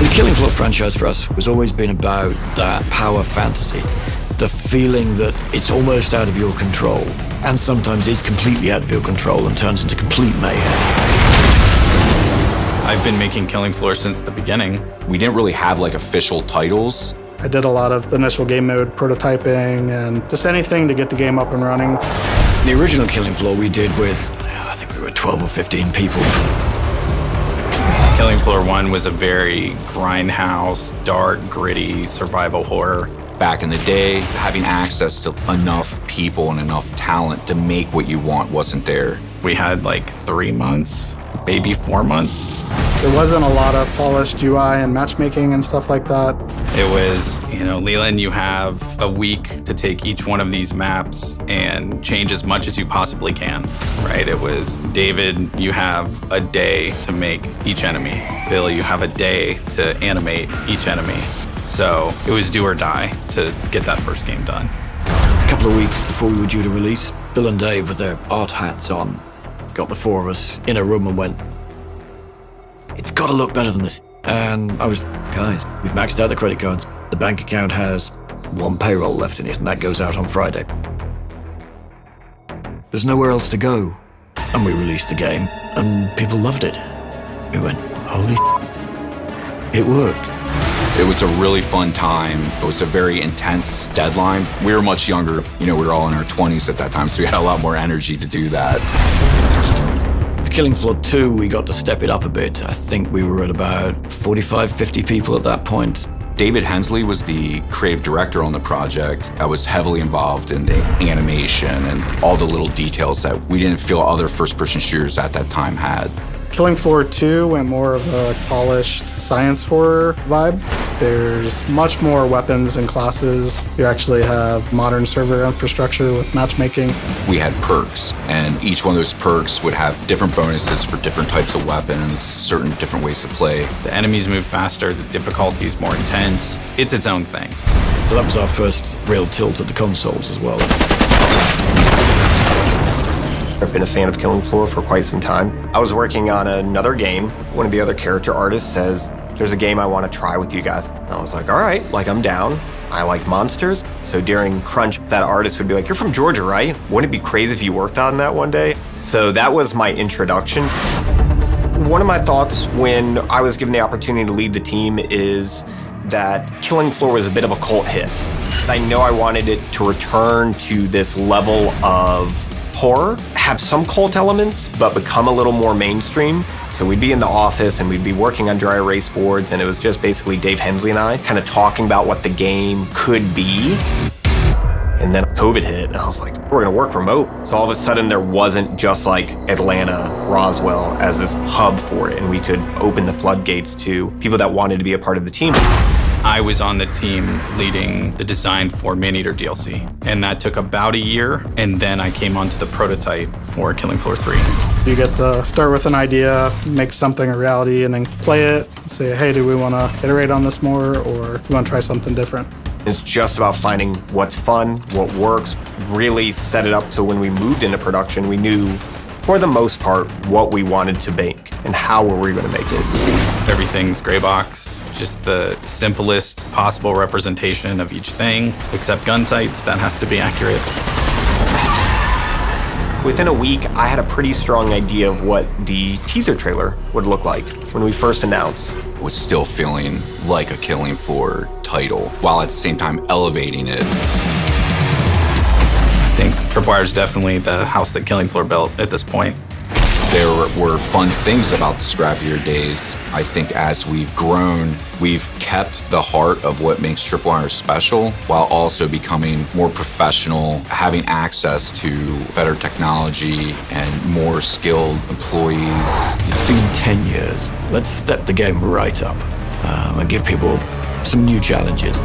The Killing Floor franchise for us has always been about that power fantasy. The feeling that it's almost out of your control, and sometimes is completely out of your control and turns into complete mayhem. I've been making Killing Floor since the beginning. We didn't really have like official titles. I did a lot of the initial game mode prototyping and just anything to get the game up and running. The original Killing Floor we did with, I think we were 12 or 15 people. Killing Floor 1 was a very grindhouse, dark, gritty survival horror. Back in the day, having access to enough people and enough talent to make what you want wasn't there. We had like 3 months, maybe 4 months. There wasn't a lot of polished UI and matchmaking and stuff like that. It was, Leland, you have a week to take each one of these maps and change as much as you possibly can, right? It was, David, you have a day to make each enemy. Bill, you have a day to animate each enemy. So it was do or die to get that first game done. A couple of weeks before we were due to release, Bill and Dave, with their art hats on, got the four of us in a room and went, it's got to look better than this. And I was, guys, we've maxed out the credit cards. The bank account has one payroll left in it, and that goes out on Friday. There's nowhere else to go. And we released the game, and people loved it. We went, holy shit, it worked. It was a really fun time. It was a very intense deadline. We were much younger. We were all in our 20s at that time, so we had a lot more energy to do that. The Killing Floor 2, we got to step it up a bit. I think we were at about 45, 50 people at that point. David Hensley was the creative director on the project. I was heavily involved in the animation and all the little details that we didn't feel other first-person shooters at that time had. Killing Floor 2 went more of a polished science horror vibe. There's much more weapons and classes. You actually have modern server infrastructure with matchmaking. We had perks, and each one of those perks would have different bonuses for different types of weapons, certain different ways to play. The enemies move faster, the difficulty is more intense. It's its own thing. Well, that was our first real tilt at the consoles as well. I've been a fan of Killing Floor for quite some time. I was working on another game. One of the other character artists says, there's a game I want to try with you guys. And I was like, all right, I'm down. I like monsters. So during crunch, that artist would be like, you're from Georgia, right? Wouldn't it be crazy if you worked on that one day? So that was my introduction. One of my thoughts when I was given the opportunity to lead the team is that Killing Floor was a bit of a cult hit. I know I wanted it to return to this level of horror, have some cult elements, but become a little more mainstream. So we'd be in the office and we'd be working on dry erase boards, and it was just basically Dave Hensley and I kind of talking about what the game could be. And then COVID hit, and I was like, we're gonna work remote. So all of a sudden there wasn't just like Atlanta, Roswell as this hub for it, and we could open the floodgates to people that wanted to be a part of the team. I was on the team leading the design for Maneater DLC, and that took about a year, and then I came onto the prototype for Killing Floor 3. You get to start with an idea, make something a reality, and then play it, and say, hey, do we want to iterate on this more, or do we want to try something different? It's just about finding what's fun, what works, really set it up to when we moved into production, we knew, for the most part, what we wanted to make and how were we going to make it. Everything's gray box, just the simplest possible representation of each thing, except gun sights, that has to be accurate. Within a week, I had a pretty strong idea of what the teaser trailer would look like when we first announced. It was still feeling like a Killing Floor title, while at the same time elevating it. I think Tripwire is definitely the house that Killing Floor built at this point. There were fun things about the scrappier days. I think as we've grown, we've kept the heart of what makes Tripwire special while also becoming more professional, having access to better technology and more skilled employees. It's been 10 years. Let's step the game right up and give people some new challenges.